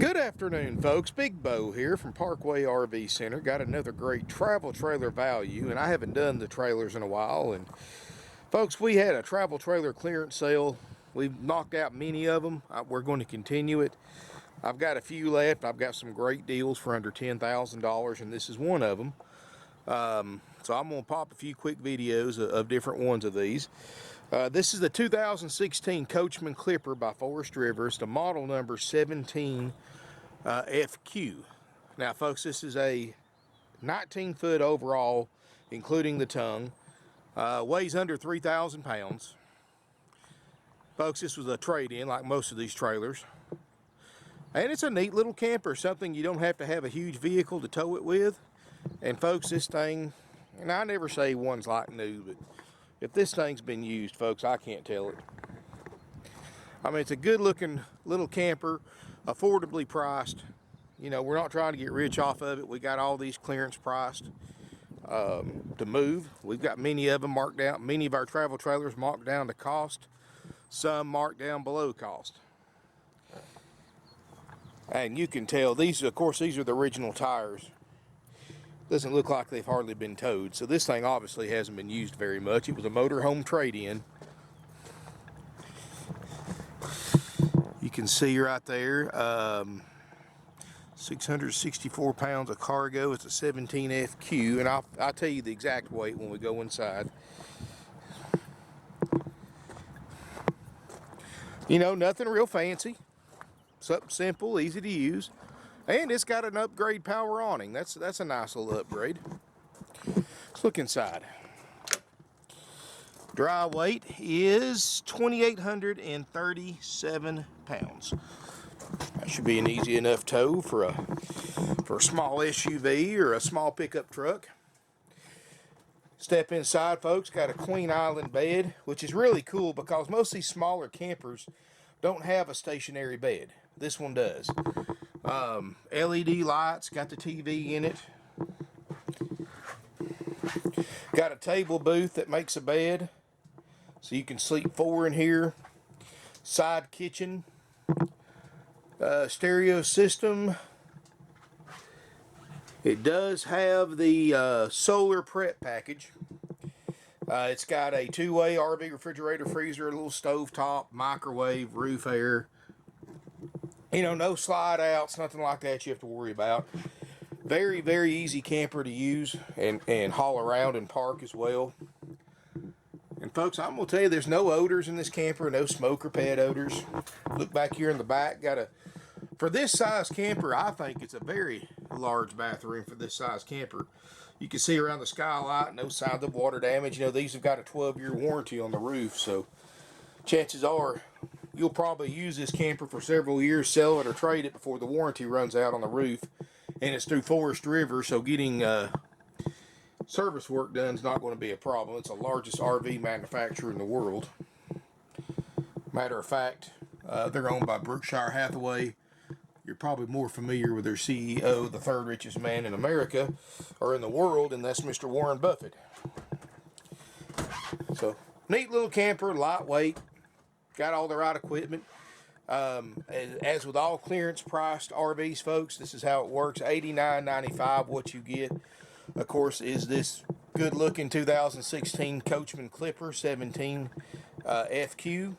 Good afternoon, folks. Big Bo here from Parkway RV Center. Got another great travel trailer value, and I haven't done the trailers in a while. And folks, we had a travel trailer clearance sale. We've knocked out many of them. We're going to continue it. I've got a few left. I've got some great deals for under $10,000, and this is one of them. So I'm going to pop a few quick videos of different ones of these. This is the 2016 Coachmen Clipper by Forest River. It's the model number 17 FQ. Now, folks, this is a 19-foot overall, including the tongue. Weighs under 3,000 pounds. Folks, this was a trade-in like most of these trailers. And it's a neat little camper, something you don't have to have a huge vehicle to tow it with. And folks, this thing, and I never say one's like new, but if this thing's been used, folks, I can't tell it. I mean, it's a good looking little camper, affordably priced. You know, we're not trying to get rich off of it. We got all these clearance priced to move. We've got many of them marked out. Many of our travel trailers marked down to cost. Some marked down below cost. And you can tell these, of course, these are the original tires. Doesn't look like they've hardly been towed. So this thing obviously hasn't been used very much. It was a motorhome trade-in. You can see right there, 664 pounds of cargo. It's a 17 FQ, and I'll tell you the exact weight when we go inside. You know, nothing real fancy. Something simple, easy to use. And it's got an upgrade power awning. That's a nice little upgrade. Let's look inside. Dry weight is 2,837 pounds. That should be an easy enough tow for a small SUV or a small pickup truck. Step inside, folks. Got a queen island bed, which is really cool because most of these smaller campers don't have a stationary bed. This one does. LED lights, got the TV in it. Got a table booth that makes a bed, so you can sleep four in here. Side kitchen. Stereo system. It does have the solar prep package. It's got a two-way RV refrigerator, freezer, a little stove top, microwave, roof air. You know, no slide outs, nothing like that you have to worry about. Very, very easy camper to use and haul around and park as well. And folks, I'm going to tell you, there's no odors in this camper, no smoke or pet odors. Look back here in the back, for this size camper, I think it's a very large bathroom for this size camper. You can see around the skylight, no signs of water damage. You know, these have got a 12-year warranty on the roof, so chances are you'll probably use this camper for several years, sell it or trade it before the warranty runs out on the roof. And it's through Forest River, so getting service work done is not going to be a problem. It's the largest RV manufacturer in the world. Matter of fact, they're owned by Berkshire Hathaway. You're probably more familiar with their CEO, the third richest man in America, or in the world, and that's Mr. Warren Buffett. So, neat little camper, lightweight, got all the right equipment. As with all clearance priced RVs, folks, this is how it works. $89.95. What you get, of course, is this good looking 2016 Coachmen Clipper 17 FQ.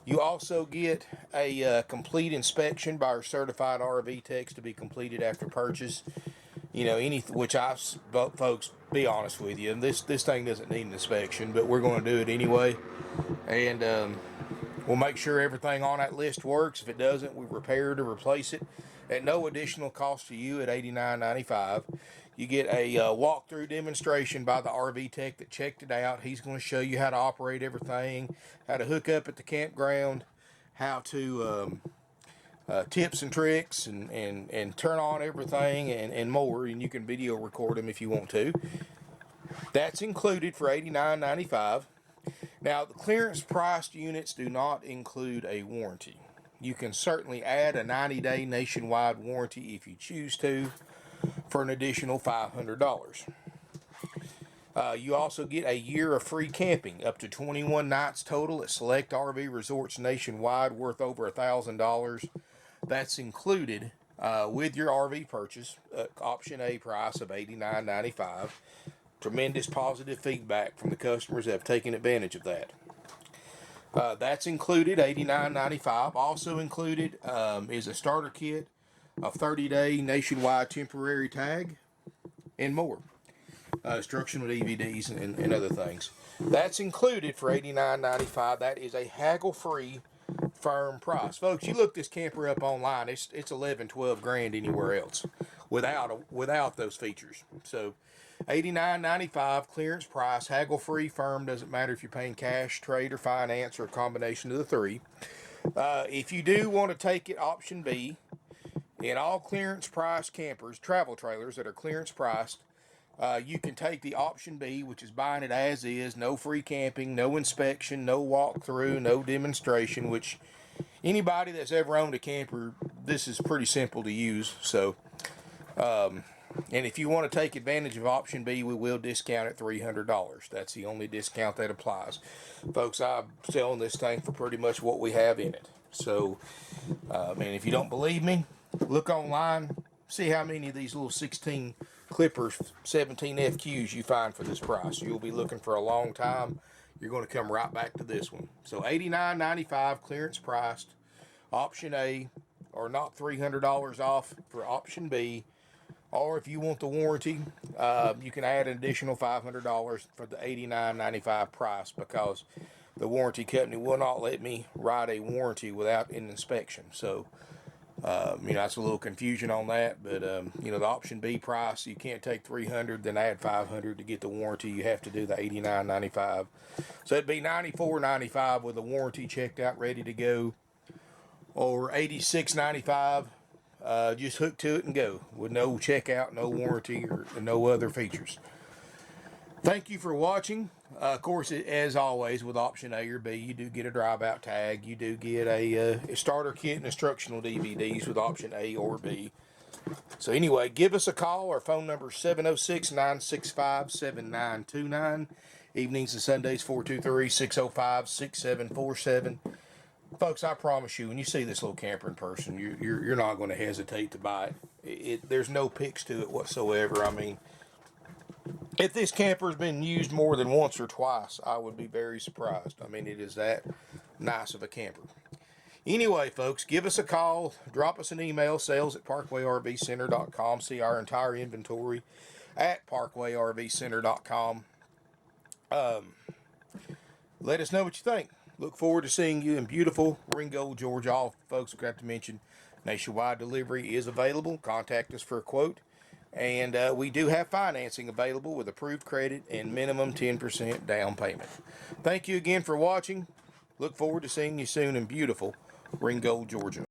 You also get a complete inspection by our certified RV techs to be completed after purchase. You know, which folks, be honest with you, this thing doesn't need an inspection, but we're going to do it anyway. And we'll make sure everything on that list works. If it doesn't, we repair it or replace it at no additional cost to you at $89.95. You get a walk-through demonstration by the RV tech that checked it out. He's going to show you how to operate everything, how to hook up at the campground, how to tips and tricks and turn on everything and more. And you can video record them if you want to. That's included for $89.95. Now, the clearance priced units do not include a warranty. You can certainly add a 90-day nationwide warranty if you choose to for an additional $500. You also get a year of free camping, up to 21 nights total at select RV resorts nationwide, worth over $1,000. That's included with your RV purchase, option A price of $89.95. Tremendous positive feedback from the customers that have taken advantage of that. That's included, $89.95. Also included is a starter kit, a 30-day nationwide temporary tag, and more. Instructional DVDs and other things. That's included for $89.95. That is a haggle-free firm price. Folks, you look this camper up online, it's 11, 12 grand anywhere else without those features. So $89.95 clearance price, haggle-free firm. Doesn't matter if you're paying cash, trade, or finance, or a combination of the three. If you do want to take it, option B, in all clearance price campers, travel trailers that are clearance priced, you can take the option B, which is buying it as is, no free camping, no inspection, no walkthrough, no demonstration, which anybody that's ever owned a camper, this is pretty simple to use. So, and if you want to take advantage of option B, we will discount it $300. That's the only discount that applies. Folks, I'm selling this thing for pretty much what we have in it. So, and if you don't believe me, look online, see how many of these little 16 Clippers 17 FQs you find for this price. You'll be looking for a long time. You're going to come right back to this one. So $89.95 clearance priced, option A, or not $300 off for option B. Or if you want the warranty, you can add an additional $500 for the $89.95 price, because the warranty company will not let me write a warranty without an inspection. So that's a little confusion on that, but the option B price, you can't take $300 then add $500 to get the warranty. You have to do the $89.95. So it'd be $94.95 with the warranty checked out, ready to go, or $86.95 just hook to it and go with no checkout, no warranty, or no other features. Thank you for watching. Of course, as always, with option A or B, you do get a drive-out tag. You do get a starter kit and instructional DVDs with option A or B. So anyway, give us a call. Our phone number is 706-965-7929. Evenings and Sundays, 423-605-6747. Folks, I promise you, when you see this little camper in person, you're not going to hesitate to buy it. There's no pics to it whatsoever. I mean, if this camper's been used more than once or twice, I would be very surprised. I mean, it is that nice of a camper. Anyway, folks, give us a call. Drop us an email, sales@parkwayrvcenter.com. See our entire inventory at parkwayrvcenter.com. Let us know what you think. Look forward to seeing you in beautiful Ringgold, Georgia. All folks, forgot to mention, nationwide delivery is available. Contact us for a quote. And we do have financing available with approved credit and minimum 10% down payment. Thank you again for watching. Look forward to seeing you soon in beautiful Ringgold, Georgia.